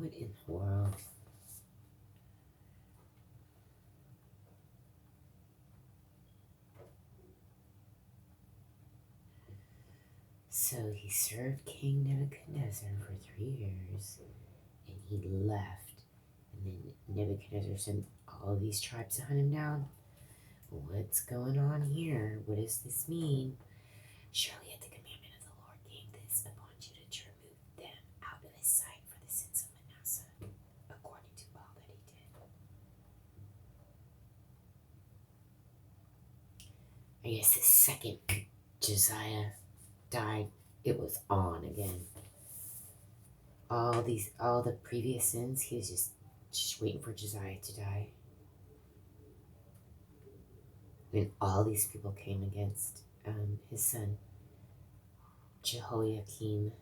What in the world? So he served King Nebuchadnezzar for 3 years, and he left. And then Nebuchadnezzar sent all these tribes to hunt him down. What's going on here? What does this mean? Surely at the commandment of the Lord came this upon Judah to remove them out of his sight for the sins of Manasseh, according to all that he did. I guess the second Josiah died, it was on again. All the previous sins, he was just waiting for Josiah to die. When all these people came against his son, Jehoiakim.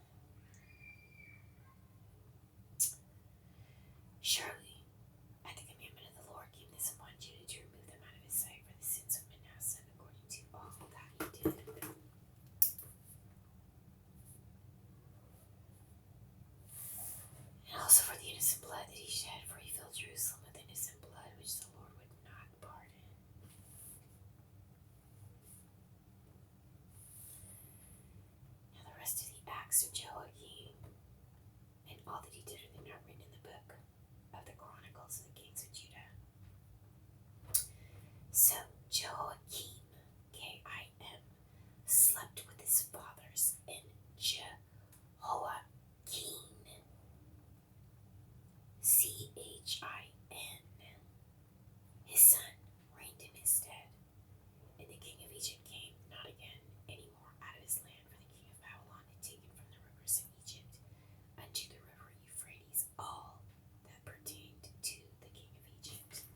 Surely, at the commandment of the Lord came this upon Judah to remove them out of his sight for the sins of Manasseh, according to all that he did. And also for the innocent blood that he shed, for he filled Jerusalem with innocent blood, which the Lord would not pardon. Now the rest of the acts of Jehoiakim and all that he did, are they not written in the book of the Chronicles of the kings of Judah? So Jehoiakim, K-I-M, slept with his fathers, and Jehoiakim, C-H-I-N, his son, reigned in his stead. And the king of Egypt came not again any more out of his land, for the king of Babylon had taken from the rivers of Egypt unto the river Euphrates all that pertained to the king of Egypt.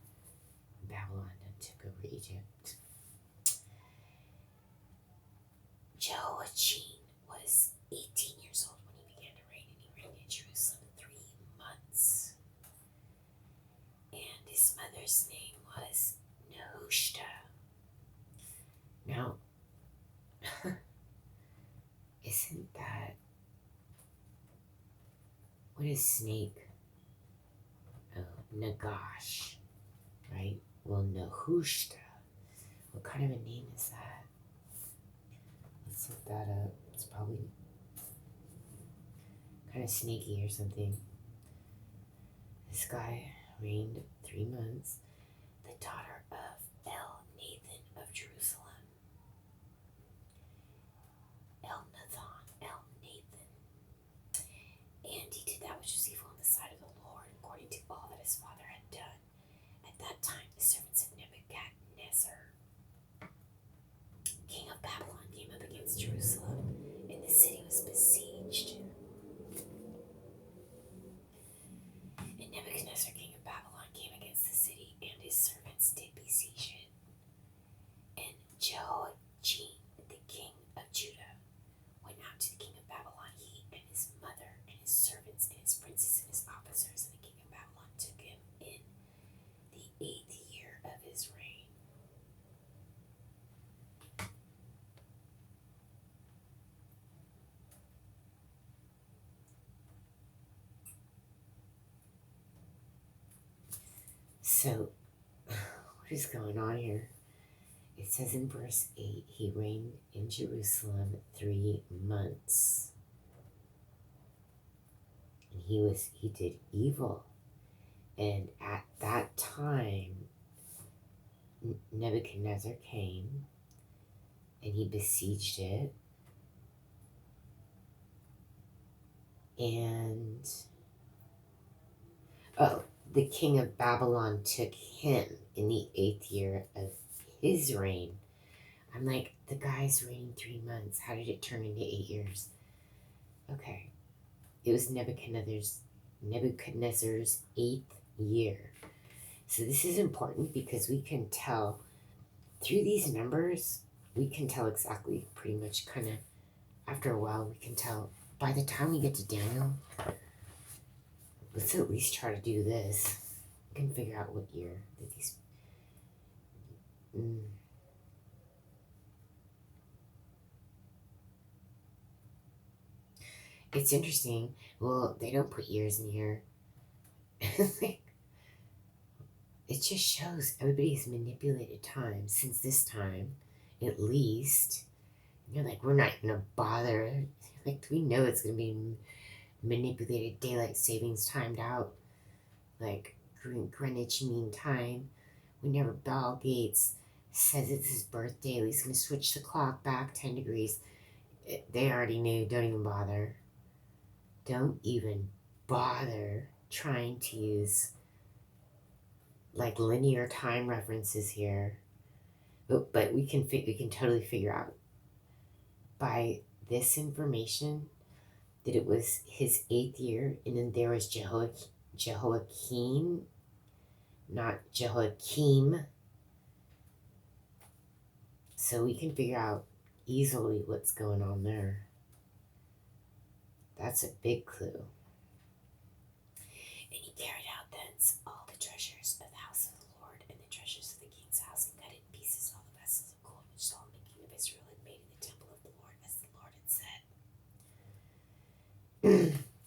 Babylon then took over Egypt. Jehoiachin was 18 years old when he began to reign, and he reigned in Jerusalem 3 months. And his mother's name was Nehushta. Now, isn't that, what is snake? Oh, Nagash, right? Well, Nehushta, what kind of a name is that? Let's look that up. It's probably kind of snaky or something. This guy reigned 3 months. The daughter of El-Nathan of Jerusalem. El-Nathan. And he did that which was evil in the sight of the Lord, according to all that his father had done. At that time, the servants of Nebuchadnezzar, king of Babylon, came up against Jerusalem, and the city was besieged. And Nebuchadnezzar, king of Babylon, came against the city, and his servants did besiege it. And Jehoiachin, the king of Judah, went out to the king of Babylon, he and his mother and his servants and his princes and his officers, and the king of Babylon took him in the 8th year of his reign. So, what is going on here? It says in verse 8, he reigned in Jerusalem 3 months. And he did evil. And at that time, Nebuchadnezzar came and he besieged it. And, the king of Babylon took him in the 8th year of his reign. I'm like, the guy's reigning 3 months. How did it turn into 8 years? Okay. It was Nebuchadnezzar's 8th year. So this is important because we can tell through these numbers, we can tell exactly, pretty much kind of, after a while, we can tell by the time we get to Daniel. Let's at least try to do this. We can figure out what year that these. It's interesting. Well, they don't put years in here. It just shows everybody's manipulated time since this time, at least. You're like, we're not going to bother. Like, we know it's going to be manipulated daylight savings timed out. Like, Greenwich Mean Time. Whenever Bill Gates says it's his birthday, he's going to switch the clock back 10 degrees. They already knew. Don't even bother. Don't even bother trying to use like linear time references here. But we can totally figure out by this information that it was his 8th year, and then there was Jehoiakim, not Jehoiakim. So we can figure out easily what's going on there. That's a big clue. And he carried out thence all the treasures of the house of the Lord and the treasures of the king's house, and cut in pieces all the vessels of gold which Solomon king of Israel had made in the temple of the Lord, as the Lord had said.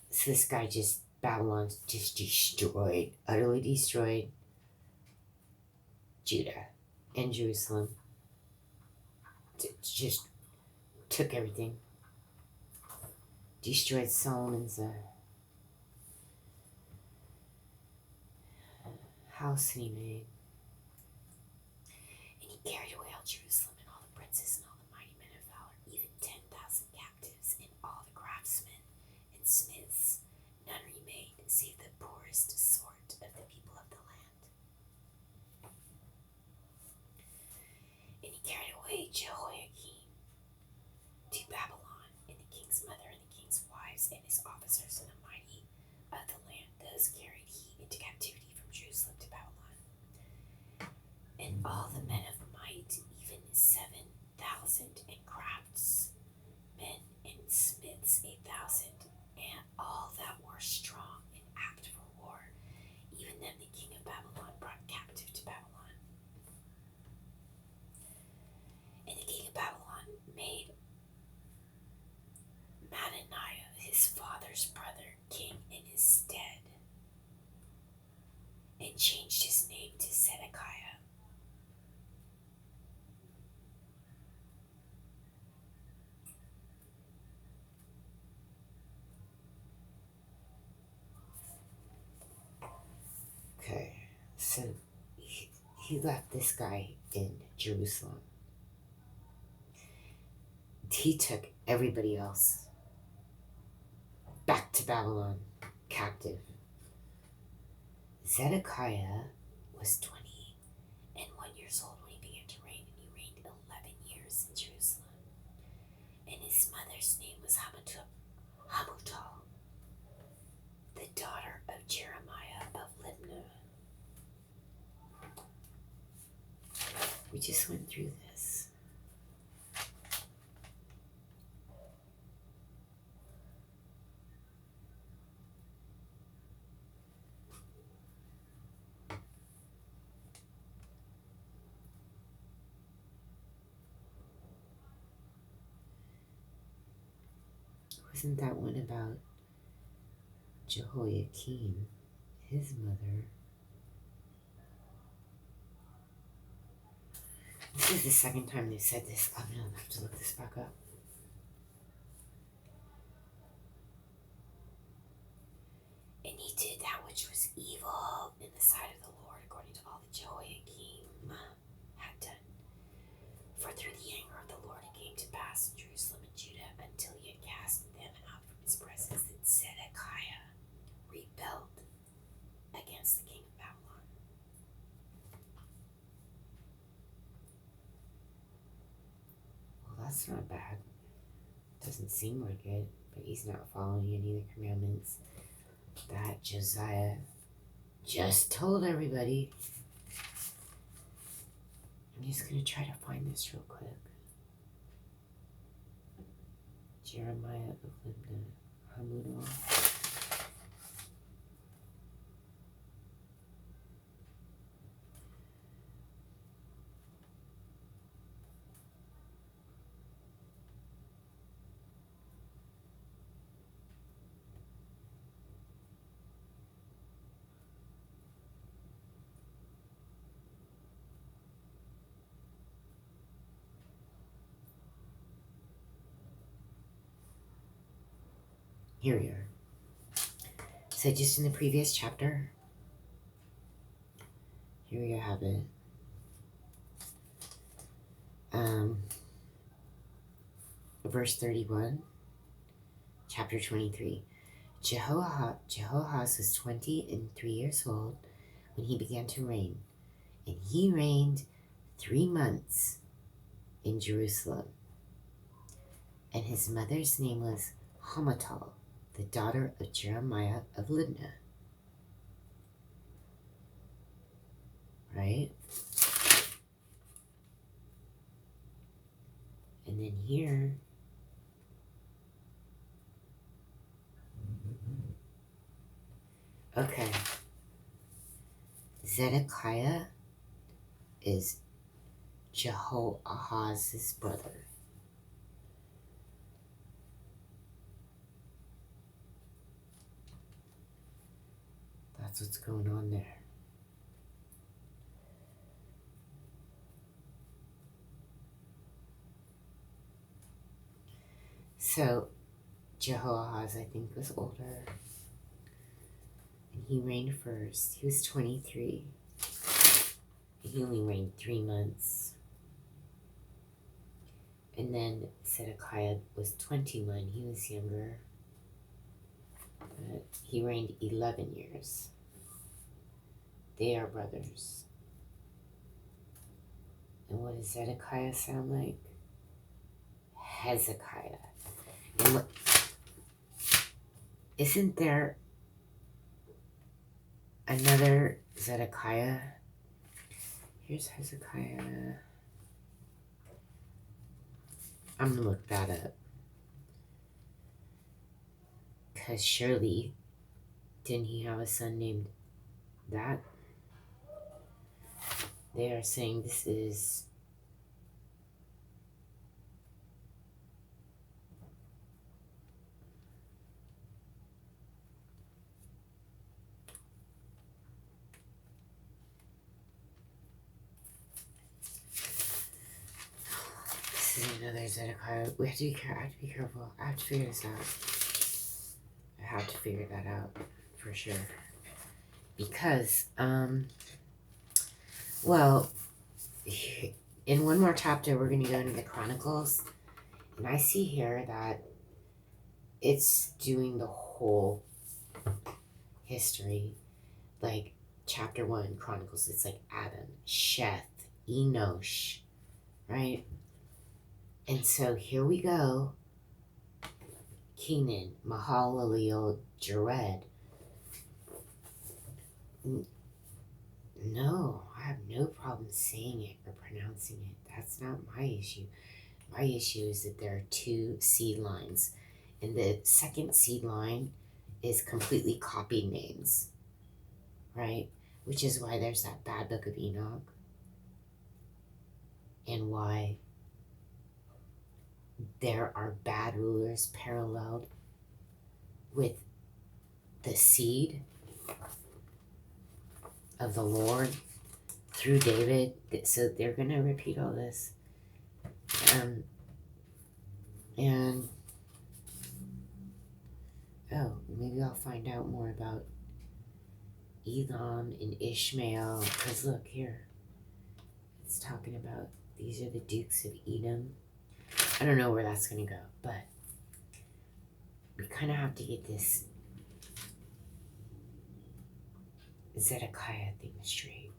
So this guy Babylon just destroyed, utterly destroyed Judah and Jerusalem. Just took everything. Destroyed Solomon's house that he made. And he carried away all Jerusalem and all the princes and all the mighty men of valor, even 10,000 captives, and all the craftsmen and smiths. None remained, save the poorest sort of the people of the land. And he carried away Jehoiakim to Babylon, and the king's mother, and the king's wives, and his officers, and the mighty of the land. Those carried he into captivity from Jerusalem to Babylon. And all the men of might, even 7,000, and craftsmen and smiths 8,000, and all that were strong and apt for war, even them the king of Babylon brought captive to Babylon. And the king of Babylon made Mattaniah, his father's brother, king in his stead, and changed his name to Zedekiah. Okay, so he left this guy in Jerusalem. He took everybody else back to Babylon, captive. Zedekiah was 21 years old when he began to reign, and he reigned 11 years in Jerusalem. And his mother's name was Hamutal, the daughter of Jeremiah of Libnah. We just went through this. Wasn't that one about Jehoiakim, his mother? This is the second time they've said this. I'm going to have to look this back up. And he did that which was evil in the sight of the Lord, according to all that Jehoiakim had done. For through the anger of the Lord it came to pass in Jerusalem and Judah, until he had cast them out from his presence, that Zedekiah rebelled against the king of Babylon. Well, that's not bad. Doesn't seem like it, but he's not following any of the commandments that Josiah just told everybody. I'm just going to try to find this real quick. Jeremiah of Libnah, Hamutal. Here we are. So just in the previous chapter, here we have it. Verse 31, chapter 23. Jehoahaz was 23 years old when he began to reign, and he reigned 3 months in Jerusalem. And his mother's name was Hamutal, the daughter of Jeremiah of Libnah. Right? And then here, okay, Zedekiah is Jehoahaz's brother. That's what's going on there. So, Jehoahaz, I think, was older. And he reigned first. He was 23. And he only reigned 3 months. And then Zedekiah was 21. He was younger. But he reigned 11 years. They are brothers. And what does Zedekiah sound like? Hezekiah. And what, isn't there another Zedekiah? Here's Hezekiah. I'm going to look that up. Because surely, didn't he have a son named that? They are saying this is another Zedekiah. We have to be careful. I have to be careful. I have to figure this out. I have to figure that out for sure. Because, well, in one more chapter, we're going to go into the Chronicles. And I see here that it's doing the whole history. Like, chapter 1, Chronicles, it's like Adam, Sheth, Enosh, right? And so here we go. Kenan, Mahalaleel, Jared. No, I have no problem saying it or pronouncing it. That's not my issue. My issue is that there are 2 seed lines. And the second seed line is completely copied names. Right? Which is why there's that bad book of Enoch. And why there are bad rulers paralleled with the seed of the Lord through David. So they're going to repeat all this. And, oh, maybe I'll find out more about Elam and Ishmael. Because look here. It's talking about these are the dukes of Edom. I don't know where that's going to go, but we kind of have to get this Zedekiah thing straight.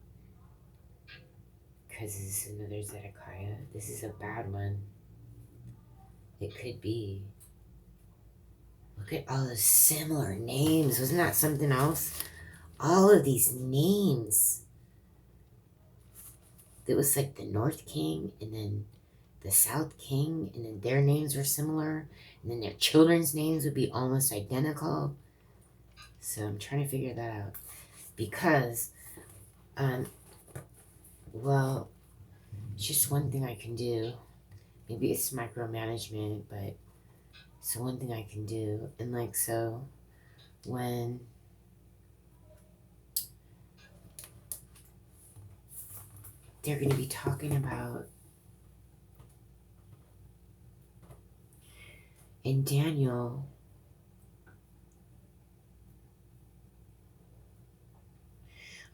Because this is another Zedekiah. This is a bad one. It could be. Look at all the similar names. Wasn't that something else? All of these names. It was like the North King and then the South King, and then their names were similar, and then their children's names would be almost identical. So I'm trying to figure that out. Because, well, it's just one thing I can do. Maybe it's micromanagement, but it's one thing I can do. And like, so when they're going to be talking about in Daniel,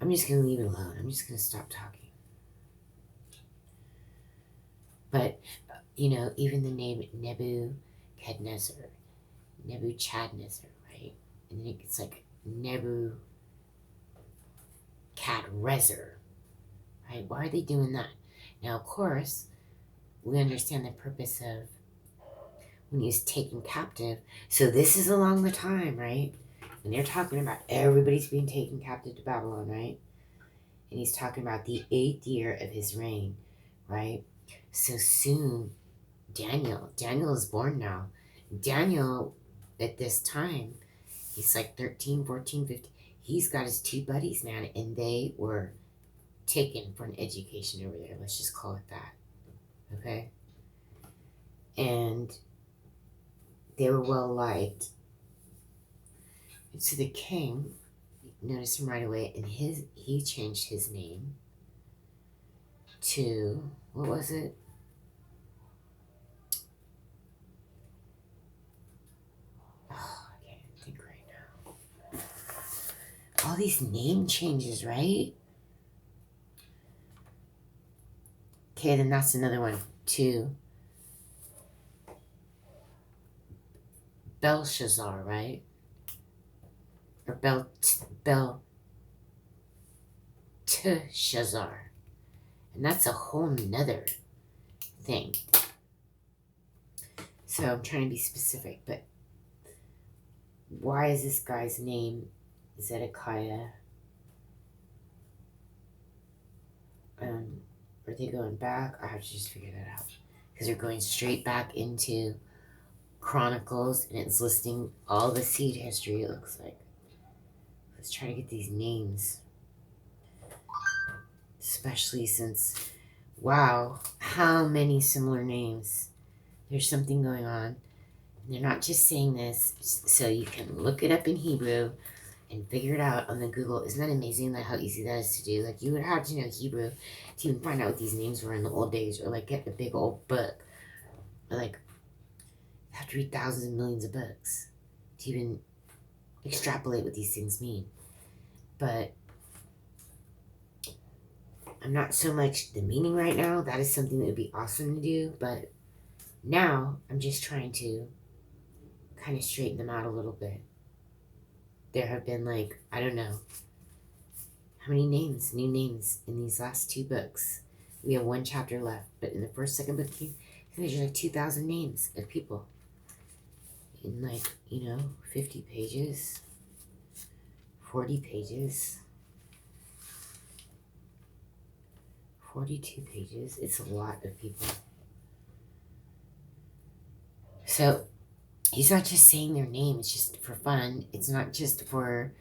I'm just going to leave it alone. I'm just going to stop talking. But, you know, even the name Nebuchadnezzar, right? And then it's like Nebuchadnezzar, right? Why are they doing that? Now, of course, we understand the purpose of when he was taken captive. So this is along the time, right? And they're talking about everybody's being taken captive to Babylon, right? And he's talking about the 8th year of his reign, right? So soon, Daniel is born now. Daniel, at this time, he's like 13, 14, 15. He's got his 2 buddies, man, and they were taken for an education over there. Let's just call it that, okay? And they were well liked. And so the king noticed him right away, and he changed his name to, what was it? Oh, I can't even think right now. All these name changes, right? Okay, then that's another one, too. Belshazzar, right? Or Belteshazzar. And that's a whole nother thing. So I'm trying to be specific, but why is this guy's name Zedekiah? Are they going back? I have to just figure that out. Because they're going straight back into Chronicles, and it's listing all the seed history, it looks like. Let's try to get these names. Especially since, wow, how many similar names. There's something going on. And they're not just saying this so you can look it up in Hebrew and figure it out on the Google. Isn't that amazing that how easy that is to do? Like, you would have to know Hebrew to even find out what these names were in the old days, or like get a big old book. Or like, you have to read thousands and millions of books to even extrapolate what these things mean. But I'm not so much the meaning right now. That is something that would be awesome to do. But now I'm just trying to kind of straighten them out a little bit. There have been like, I don't know, how many names, new names in these last 2 books. We have 1 chapter left. But in the first, second book, there's like 2,000 names of people. In like, 50 pages, 40 pages, 42 pages. It's a lot of people. So he's not just saying their name. It's just for fun. It's not just for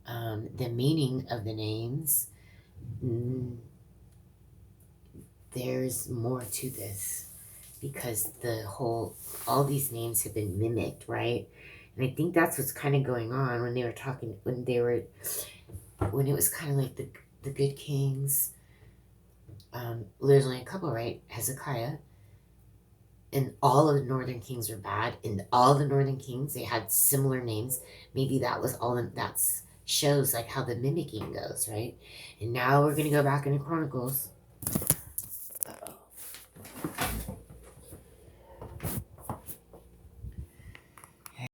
the meaning of the names. There's more to this. Because all these names have been mimicked, right? And I think that's what's kind of going on when they were talking, when it was kind of like the good kings. There's only a couple, right? Hezekiah. And all of the northern kings were bad. And all the northern kings, they had similar names. Maybe that was all, that shows like how the mimicking goes, right? And now we're going to go back into Chronicles.